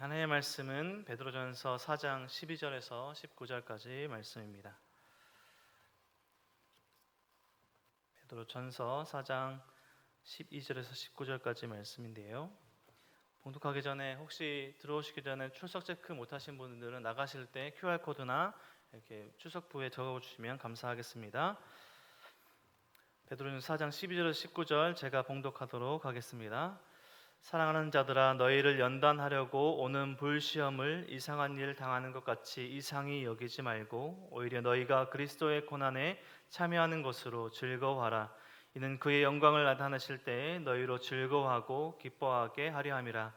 하나님의 말씀은 베드로전서 4장 12절에서 19절까지 말씀입니다. 베드로전서 4장 12절에서 19절까지 말씀인데요. 봉독하기 전에 혹시 들어오시기 전에 출석 체크 못하신 분들은 나가실 때 QR코드나 이렇게 출석부에 적어주시면 감사하겠습니다. 베드로전서 4장 12절에서 19절 제가 봉독하도록 하겠습니다. 사랑하는 자들아, 너희를 연단하려고 오는 불시험을 이상한 일 당하는 것 같이 이상히 여기지 말고 오히려 너희가 그리스도의 고난에 참여하는 것으로 즐거워하라. 이는 그의 영광을 나타내실 때에 너희로 즐거워하고 기뻐하게 하려 함이라.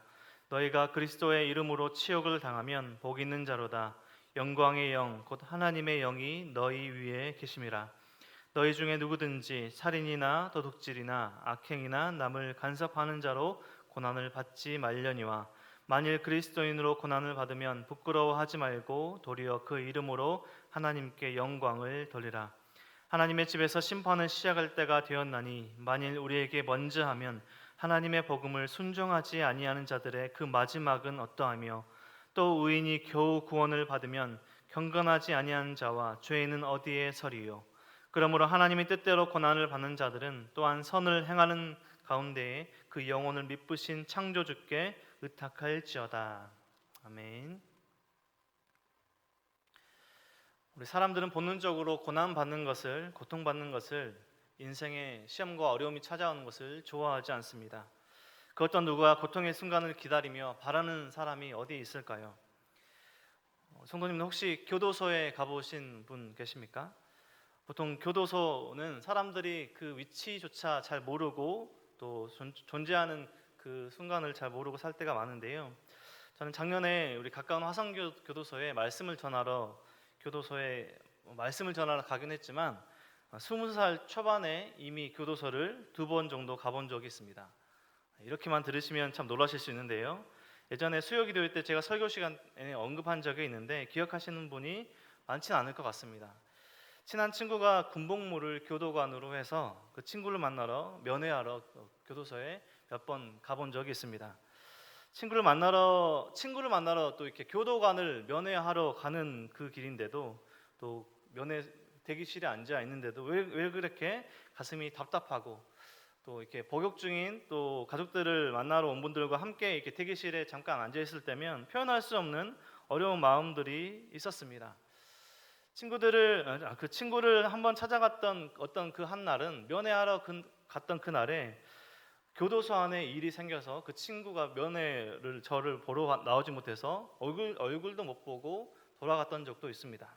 너희가 그리스도의 이름으로 치욕을 당하면 복 있는 자로다. 영광의 영 곧 하나님의 영이 너희 위에 계심이라. 너희 중에 누구든지 살인이나 도둑질이나 악행이나 남을 간섭하는 자로 고난을 받지 말려니와 만일 그리스도인으로 고난을 받으면 부끄러워하지 말고 도리어 그 이름으로 하나님께 영광을 돌리라. 하나님의 집에서 심판을 시작할 때가 되었나니 만일 우리에게 먼저 하면 하나님의 복음을 순종하지 아니하는 자들의 그 마지막은 어떠하며 또 의인이 겨우 구원을 받으면 경건하지 아니하는 자와 죄인은 어디에 서리요. 그러므로 하나님의 뜻대로 고난을 받는 자들은 또한 선을 행하는 가운데에 그 영혼을 미쁘신 창조주께 의탁할지어다. 아멘. 우리 사람들은 본능적으로 고난받는 것을, 고통받는 것을, 인생의 시험과 어려움이 찾아오는 것을 좋아하지 않습니다. 그 어떤 누가 고통의 순간을 기다리며 바라는 사람이 어디에 있을까요? 성도님은 혹시 교도소에 가보신 분 계십니까? 보통 교도소는 사람들이 그 위치조차 잘 모르고 또 존재하는 그 순간을 잘 모르고 살 때가 많은데요. 저는 작년에 우리 가까운 화성교도소에 말씀을 전하러 가긴 했지만 20살 초반에 이미 교도소를 2번 정도 가본 적이 있습니다. 이렇게만 들으시면 참 놀라실 수 있는데요. 예전에 수요기도회 때 제가 설교 시간에 언급한 적이 있는데 기억하시는 분이 많지는 않을 것 같습니다. 친한 친구가 군복무를 교도관으로 해서 그 친구를 만나러 면회하러 교도소에 몇 번 가본 적이 있습니다. 친구를 만나러 또 이렇게 교도관을 면회하러 가는 그 길인데도 또 면회 대기실에 앉아 있는데도 왜 그렇게 가슴이 답답하고 또 이렇게 복역 중인 또 가족들을 만나러 온 분들과 함께 이렇게 대기실에 잠깐 앉아 있을 때면 표현할 수 없는 어려운 마음들이 있었습니다. 그 친구를 한번 찾아갔던 어떤 그 한 날은 면회하러 갔던 그날에 교도소 안에 일이 생겨서 그 친구가 저를 보러 나오지 못해서 얼굴도 못 보고 돌아갔던 적도 있습니다.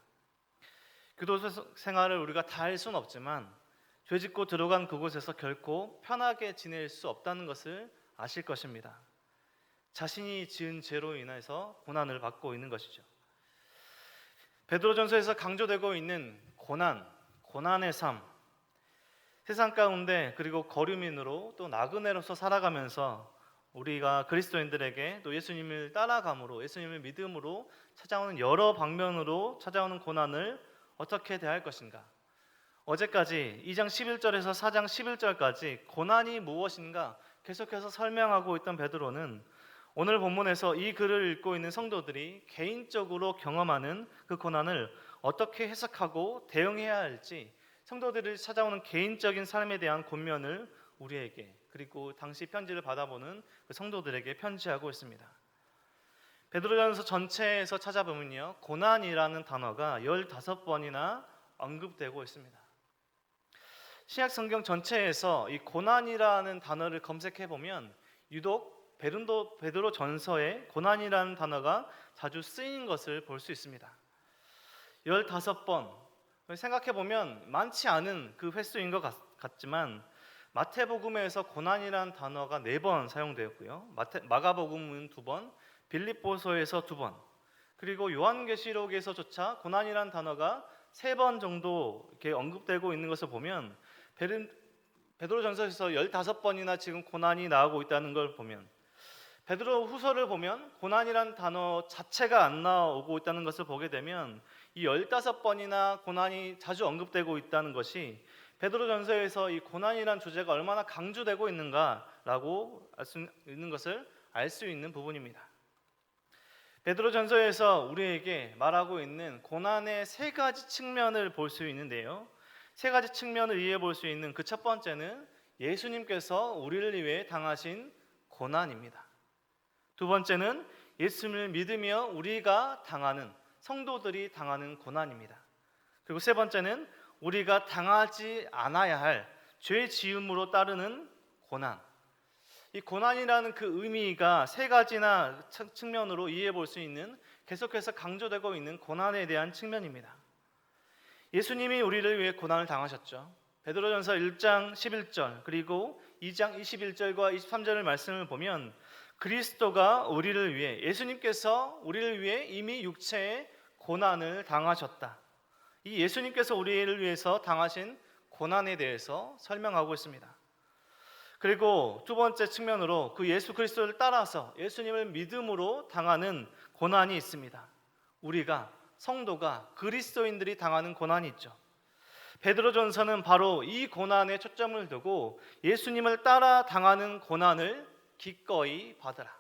교도소 생활을 우리가 다 할 수는 없지만 죄 짓고 들어간 그곳에서 결코 편하게 지낼 수 없다는 것을 아실 것입니다. 자신이 지은 죄로 인해서 고난을 받고 있는 것이죠. 베드로전서에서 강조되고 있는 고난의 삶, 세상 가운데 그리고 거류민으로 또 나그네로서 살아가면서 우리가 그리스도인들에게 또 예수님을 따라감으로 예수님을 믿음으로 찾아오는 여러 방면으로 찾아오는 고난을 어떻게 대할 것인가? 어제까지 2장 11절에서 4장 11절까지 고난이 무엇인가 계속해서 설명하고 있던 베드로는 오늘 본문에서 이 글을 읽고 있는 성도들이 개인적으로 경험하는 그 고난을 어떻게 해석하고 대응해야 할지 성도들을 찾아오는 개인적인 삶에 대한 권면을 우리에게 그리고 당시 편지를 받아보는 그 성도들에게 편지하고 있습니다. 베드로전서 전체에서 찾아보면요, 고난이라는 단어가 15번이나 언급되고 있습니다. 신약 성경 전체에서 이 고난이라는 단어를 검색해 보면 유독 베드로 전서에 고난이라는 단어가 자주 쓰이는 것을 볼 수 있습니다. 15번, 생각해 보면 많지 않은 그 횟수인 것 같지만 마태복음에서 고난이라는 단어가 4번 사용되었고요. 마가복음은 2번, 빌립보서에서 2번, 그리고 요한계시록에서조차 고난이라는 단어가 3번 정도 이렇게 언급되고 있는 것을 보면 베드로전서에서 15번이나 지금 고난이 나오고 있다는 걸 보면 베드로 후서를 보면 고난이란 단어 자체가 안 나오고 있다는 것을 보게 되면 이 15번이나 고난이 자주 언급되고 있다는 것이 베드로전서에서 이 고난이란 주제가 얼마나 강조되고 있는가라고 알 수 있는 것을 알 수 있는 부분입니다. 베드로전서에서 우리에게 말하고 있는 고난의 세 가지 측면을 볼 수 있는데요. 세 가지 측면을 이해해 볼 수 있는 그 첫 번째는 예수님께서 우리를 위해 당하신 고난입니다. 두 번째는 예수님을 믿으며 우리가 당하는, 성도들이 당하는 고난입니다. 그리고 세 번째는 우리가 당하지 않아야 할 죄 지음으로 따르는 고난. 이 고난이라는 그 의미가 세 가지나 측면으로 이해해 볼 수 있는, 계속해서 강조되고 있는 고난에 대한 측면입니다. 예수님이 우리를 위해 고난을 당하셨죠. 베드로전서 1장 11절 그리고 2장 21절과 23절의 말씀을 보면 그리스도가 우리를 위해, 예수님께서 우리를 위해 이미 육체의 고난을 당하셨다. 이 예수님께서 우리를 위해서 당하신 고난에 대해서 설명하고 있습니다. 그리고 두 번째 측면으로 그 예수 그리스도를 따라서 예수님을 믿음으로 당하는 고난이 있습니다. 우리가, 성도가, 그리스도인들이 당하는 고난이 있죠. 베드로전서는 바로 이 고난에 초점을 두고 예수님을 따라 당하는 고난을 기꺼이 받으라,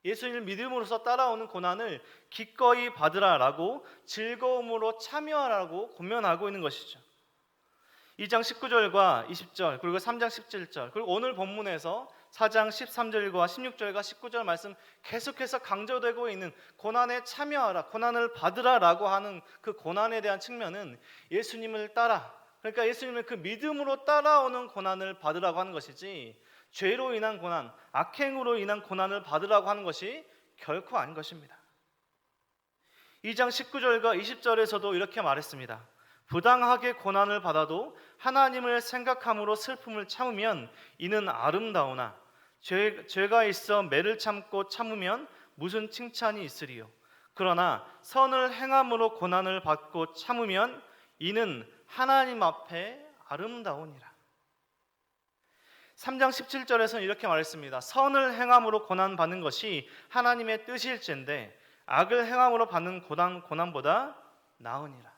예수님을 믿음으로써 따라오는 고난을 기꺼이 받으라라고 즐거움으로 참여하라고 권면하고 있는 것이죠. 2장 19절과 20절 그리고 3장 17절 그리고 오늘 본문에서 4장 13절과 16절과 19절 말씀 계속해서 강조되고 있는 고난에 참여하라, 고난을 받으라라고 하는 그 고난에 대한 측면은 예수님을 따라, 그러니까 예수님을 그 믿음으로 따라오는 고난을 받으라고 하는 것이지 죄로 인한 고난, 악행으로 인한 고난을 받으라고 하는 것이 결코 아닌 것입니다. 2장 19절과 20절에서도 이렇게 말했습니다. 부당하게 고난을 받아도 하나님을 생각함으로 슬픔을 참으면 이는 아름다우나 죄가 있어 매를 참고 참으면 무슨 칭찬이 있으리요. 그러나 선을 행함으로 고난을 받고 참으면 이는 하나님 앞에 아름다우니라. 3장 17절에서는 이렇게 말했습니다. 선을 행함으로 고난받는 것이 하나님의 뜻일진데 악을 행함으로 받는 고난보다 나으니라.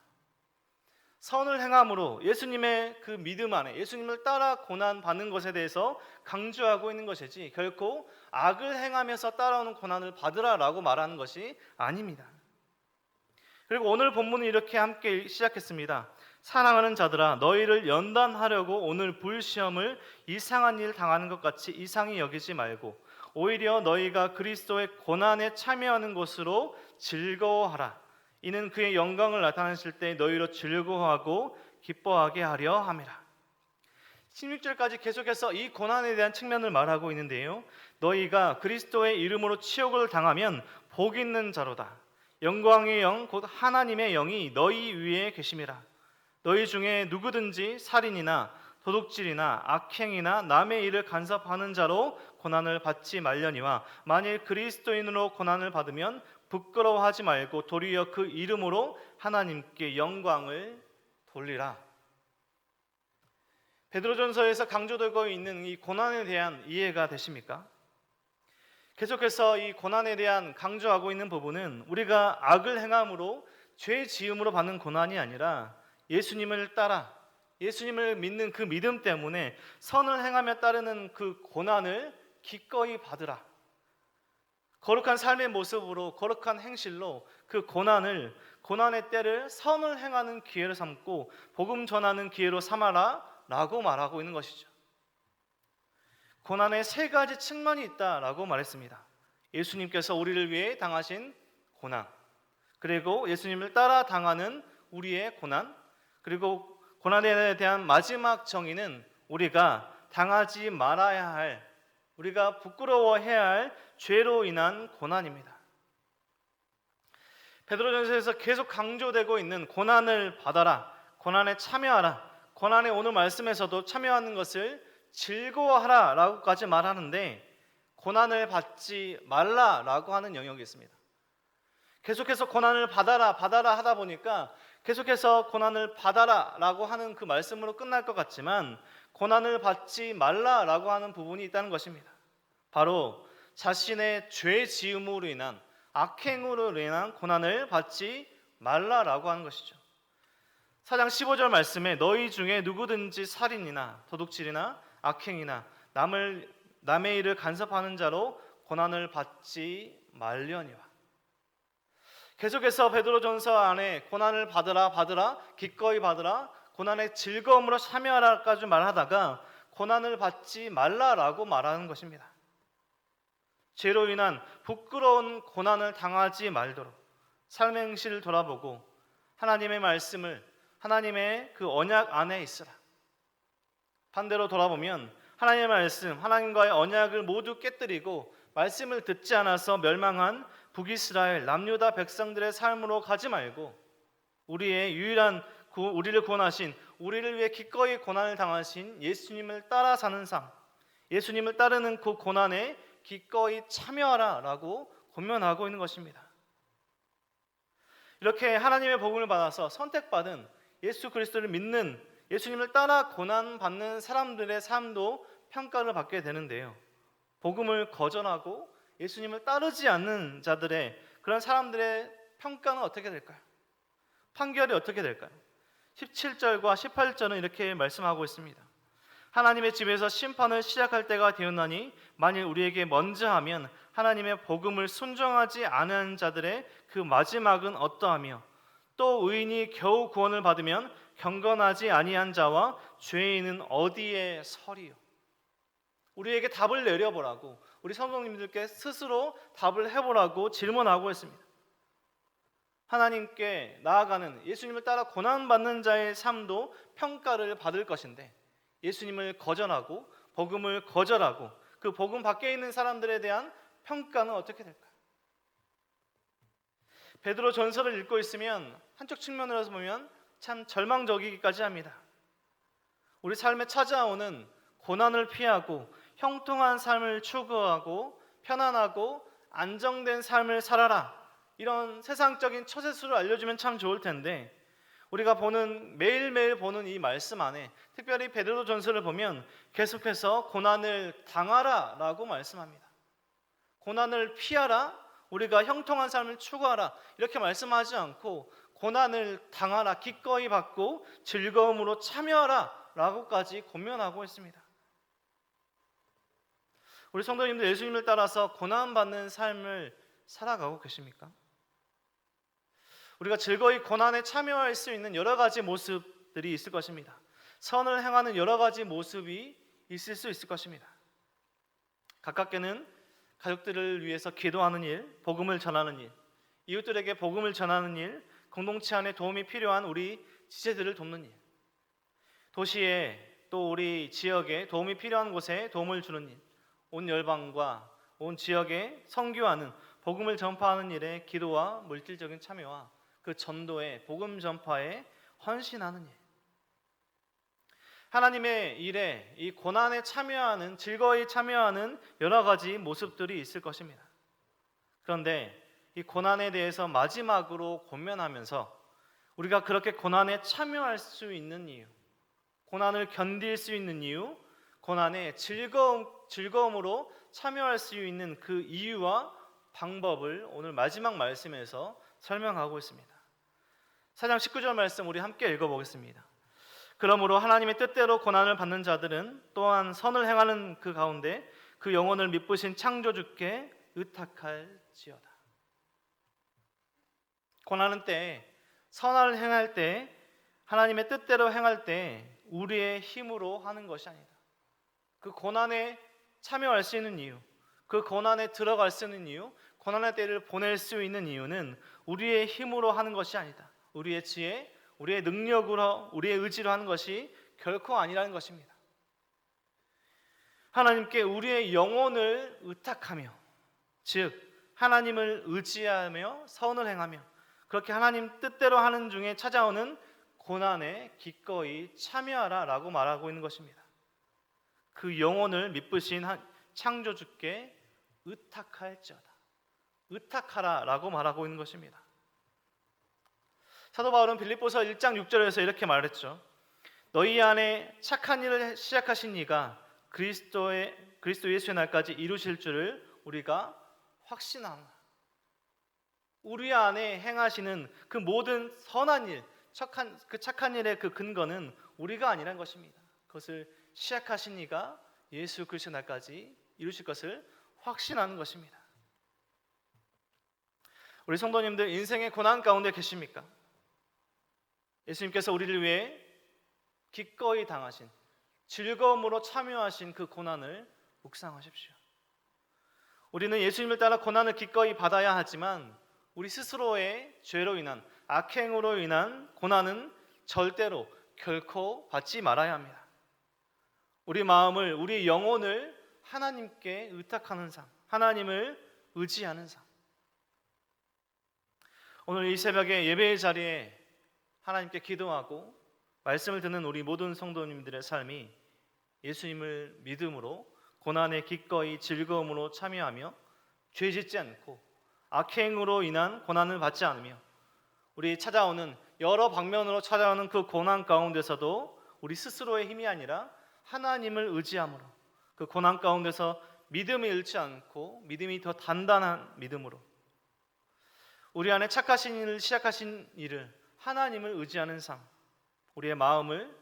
선을 행함으로, 예수님의 그 믿음 안에 예수님을 따라 고난받는 것에 대해서 강조하고 있는 것이지 결코 악을 행하면서 따라오는 고난을 받으라라고 말하는 것이 아닙니다. 그리고 오늘 본문은 이렇게 함께 시작했습니다. 사랑하는 자들아, 너희를 연단하려고 오늘 불시험을 이상한 일 당하는 것 같이 이상히 여기지 말고 오히려 너희가 그리스도의 고난에 참여하는 것으로 즐거워하라. 이는 그의 영광을 나타내실 때 너희로 즐거워하고 기뻐하게 하려 함이라. 16절까지 계속해서 이 고난에 대한 측면을 말하고 있는데요. 너희가 그리스도의 이름으로 치욕을 당하면 복 있는 자로다. 영광의 영 곧 하나님의 영이 너희 위에 계심이라. 너희 중에 누구든지 살인이나 도둑질이나 악행이나 남의 일을 간섭하는 자로 고난을 받지 말려니와 만일 그리스도인으로 고난을 받으면 부끄러워하지 말고 도리어 그 이름으로 하나님께 영광을 돌리라. 베드로전서에서 강조되고 있는 이 고난에 대한 이해가 되십니까? 계속해서 이 고난에 대한 강조하고 있는 부분은 우리가 악을 행함으로 죄 지음으로 받는 고난이 아니라 예수님을 따라, 예수님을 믿는 그 믿음 때문에 선을 행하며 따르는 그 고난을 기꺼이 받으라. 거룩한 삶의 모습으로, 거룩한 행실로 그 고난의 때를 선을 행하는 기회로 삼고 복음 전하는 기회로 삼아라 라고 말하고 있는 것이죠. 고난에 세 가지 측면이 있다라고 말했습니다. 예수님께서 우리를 위해 당하신 고난, 그리고 예수님을 따라 당하는 우리의 고난, 그리고 고난에 대한 마지막 정의는 우리가 당하지 말아야 할, 우리가 부끄러워해야 할 죄로 인한 고난입니다. 베드로전서에서 계속 강조되고 있는 고난을 받아라, 고난에 참여하라, 고난의 오늘 말씀에서도 참여하는 것을 즐거워하라 라고까지 말하는데 고난을 받지 말라라고 하는 영역이 있습니다. 계속해서 고난을 받아라 하다 보니까 계속해서 고난을 받아라 라고 하는 그 말씀으로 끝날 것 같지만 고난을 받지 말라라고 하는 부분이 있다는 것입니다. 바로 자신의 죄 지음으로 인한, 악행으로 인한 고난을 받지 말라라고 하는 것이죠. 4장 15절 말씀에 너희 중에 누구든지 살인이나 도둑질이나 악행이나 남의 일을 간섭하는 자로 고난을 받지 말려니와. 계속해서 베드로전서 안에 고난을 받으라 기꺼이 받으라 고난의 즐거움으로 참여하라까지 말하다가 고난을 받지 말라라고 말하는 것입니다. 죄로 인한 부끄러운 고난을 당하지 말도록 삶의 행실을 돌아보고 하나님의 말씀을 하나님의 그 언약 안에 있으라. 반대로 돌아보면 하나님의 말씀, 하나님과의 언약을 모두 깨뜨리고 말씀을 듣지 않아서 멸망한 북이스라엘 남유다 백성들의 삶으로 가지 말고 우리의 유일한 우리를 구원하신, 우리를 위해 기꺼이 고난을 당하신 예수님을 따라 사는 삶, 예수님을 따르는 그 고난에 기꺼이 참여하라라고 권면하고 있는 것입니다. 이렇게 하나님의 복음을 받아서 선택받은 예수 그리스도를 믿는, 예수님을 따라 고난받는 사람들의 삶도 평가를 받게 되는데요, 복음을 거절하고 예수님을 따르지 않는 자들의, 그런 사람들의 평가는 어떻게 될까요? 판결이 어떻게 될까요? 17절과 18절은 이렇게 말씀하고 있습니다. 하나님의 집에서 심판을 시작할 때가 되었나니 만일 우리에게 먼저 하면 하나님의 복음을 순종하지 않은 자들의 그 마지막은 어떠하며 또 의인이 겨우 구원을 받으면 경건하지 아니한 자와 죄인은 어디에 서리요? 우리에게 답을 내려보라고, 우리 성도님들께 스스로 답을 해보라고 질문하고 있습니다. 하나님께 나아가는, 예수님을 따라 고난받는 자의 삶도 평가를 받을 것인데 예수님을 거절하고 복음을 거절하고 그 복음 밖에 있는 사람들에 대한 평가는 어떻게 될까요? 베드로 전서를 읽고 있으면 한쪽 측면으로서 보면 참 절망적이기까지 합니다. 우리 삶에 찾아오는 고난을 피하고 형통한 삶을 추구하고 편안하고 안정된 삶을 살아라, 이런 세상적인 처세수를 알려주면 참 좋을 텐데 우리가 매일매일 보는 이 말씀 안에, 특별히 베드로 전서를 보면 계속해서 고난을 당하라라고 말씀합니다. 고난을 피하라, 우리가 형통한 삶을 추구하라, 이렇게 말씀하지 않고 고난을 당하라, 기꺼이 받고 즐거움으로 참여하라 라고까지 권면하고 있습니다. 우리 성도님들, 예수님을 따라서 고난받는 삶을 살아가고 계십니까? 우리가 즐거이 고난에 참여할 수 있는 여러 가지 모습들이 있을 것입니다. 선을 행하는 여러 가지 모습이 있을 수 있을 것입니다. 가깝게는 가족들을 위해서 기도하는 일, 복음을 전하는 일, 이웃들에게 복음을 전하는 일, 공동체 안에 도움이 필요한 우리 지체들을 돕는 일, 도시에 또 우리 지역에 도움이 필요한 곳에 도움을 주는 일, 온 열방과 온 지역에 선교하는, 복음을 전파하는 일에 기도와 물질적인 참여와 그 전도에, 복음 전파에 헌신하는 일, 하나님의 일에 이 고난에 참여하는, 즐거이 참여하는 여러 가지 모습들이 있을 것입니다. 그런데 이 고난에 대해서 마지막으로 권면하면서 우리가 그렇게 고난에 참여할 수 있는 이유, 고난을 견딜 수 있는 이유, 고난에 즐거움으로 참여할 수 있는 그 이유와 방법을 오늘 마지막 말씀에서 설명하고 있습니다. 4장 19절 말씀 우리 함께 읽어보겠습니다. 그러므로 하나님의 뜻대로 고난을 받는 자들은 또한 선을 행하는 그 가운데 그 영혼을 미쁘신 창조주께 의탁할지어다. 고난은 때, 선을 행할 때, 하나님의 뜻대로 행할 때 우리의 힘으로 하는 것이 아니다. 그 고난에 참여할 수 있는 이유, 그 고난에 들어갈 수 있는 이유, 고난의 때를 보낼 수 있는 이유는 우리의 힘으로 하는 것이 아니다. 우리의 지혜, 우리의 능력으로, 우리의 의지로 하는 것이 결코 아니라는 것입니다. 하나님께 우리의 영혼을 의탁하며, 즉 하나님을 의지하며 선을 행하며 그렇게 하나님 뜻대로 하는 중에 찾아오는 고난에 기꺼이 참여하라 라고 말하고 있는 것입니다. 그 영혼을 미쁘신 창조주께 의탁할지어다, 의탁하라 라고 말하고 있는 것입니다. 사도 바울은 빌립보서 1장 6절에서 이렇게 말했죠. 너희 안에 착한 일을 시작하신 이가 그리스도 예수의 날까지 이루실 줄을 우리가 확신하노라. 우리 안에 행하시는 그 모든 선한 일, 착한 일의 그 근거는 우리가 아니란 것입니다. 그것을 시작하신 이가 예수 그리스도의 날까지 이루실 것을 확신하는 것입니다. 우리 성도님들 인생의 고난 가운데 계십니까? 예수님께서 우리를 위해 기꺼이 당하신, 즐거움으로 참여하신 그 고난을 묵상하십시오. 우리는 예수님을 따라 고난을 기꺼이 받아야 하지만 우리 스스로의 죄로 인한, 악행으로 인한 고난은 절대로 결코 받지 말아야 합니다. 우리 마음을, 우리 영혼을 하나님께 의탁하는 삶, 하나님을 의지하는 삶. 오늘 이 새벽에 예배의 자리에 하나님께 기도하고 말씀을 듣는 우리 모든 성도님들의 삶이 예수님을 믿음으로 고난에 기꺼이 즐거움으로 참여하며 죄짓지 않고 악행으로 인한 고난을 받지 않으며 우리 찾아오는 여러 방면으로 찾아오는 그 고난 가운데서도 우리 스스로의 힘이 아니라 하나님을 의지함으로 그 고난 가운데서 믿음을 잃지 않고 믿음이 더 단단한 믿음으로 우리 안에 착하신 일을 시작하신 일을 하나님을 의지하는 삶, 우리의 마음을,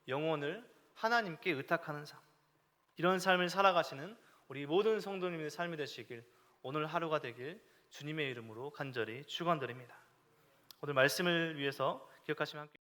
영혼을 하나님께 의탁하는 삶, 이런 삶을 살아가시는 우리 모든 성도님의 삶이 되시길 오늘 하루가 되길 주님의 이름으로 간절히 축원드립니다. 오늘 말씀을 위해서 기억하시면 함께